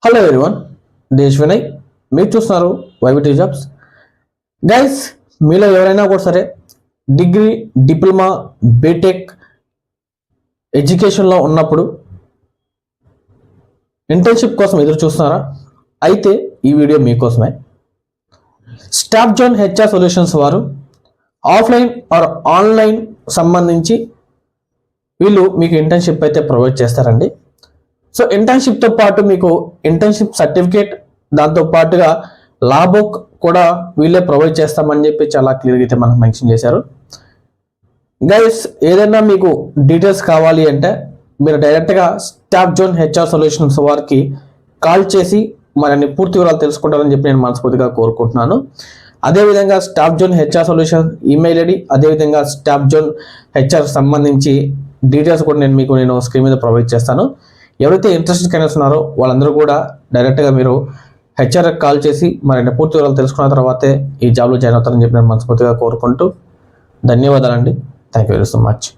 Hello everyone, దేశ్ వినయ్. మీరు చూస్తున్నారు వైవిటీ jobs. Guys, మీలో ఎవరైనా కూడా సరే డిగ్రీ, డిప్లొమా, బీటెక్ ఎడ్యుకేషన్లో ఉన్నప్పుడు ఇంటర్న్షిప్ కోసం ఎదురు చూస్తున్నారా? అయితే ఈ వీడియో మీకోసమే. స్టాఫ్ జోన్ హెచ్ఆర్ సొల్యూషన్స్ వారు ఆఫ్లైన్ ఆర్ ఆన్లైన్ సంబంధించి వీళ్ళు మీకు ఇంటర్న్షిప్ అయితే ప్రొవైడ్ చేస్తారండి. సో ఇంటర్న్షిప్తో పాటు మీకు ఇంటర్న్షిప్ సర్టిఫికేట్, దాంతో పాటుగా లా బుక్ కూడా వీళ్ళే ప్రొవైడ్ చేస్తామని చెప్పి చాలా క్లియర్గా అయితే మనకు మెన్షన్ చేశారు. గైస్, ఏదైనా మీకు డీటెయిల్స్ కావాలి అంటే మీరు డైరెక్ట్గా స్టాఫ్ జోన్ హెచ్ఆర్ సొల్యూషన్స్ వారికి కాల్ చేసి మరిన్ని పూర్తి వివరాలు తెలుసుకుంటారని చెప్పి నేను మనస్ఫూర్తిగా కోరుకుంటున్నాను. అదేవిధంగా staff zone HR solution email ID, అదేవిధంగా స్టాఫ్ జోన్ హెచ్ఆర్ సంబంధించి డీటెయిల్స్ కూడా నేను స్క్రీన్ మీద ప్రొవైడ్ చేస్తాను. ఎవరైతే ఇంట్రెస్టెడ్ క్యాండిడేట్స్ ఉన్నారో వాళ్ళందరూ కూడా డైరెక్ట్గా మీరు హెచ్ఆర్ కాల్ చేసి మరిన్ని పూర్తి వివరాలు తెలుసుకున్న తర్వాతే ఈ జాబ్లో జాయిన్ అవుతారని చెప్పి నేను మనస్ఫూర్తిగా కోరుకుంటూ ధన్యవాదాలండి. Thank you very so much.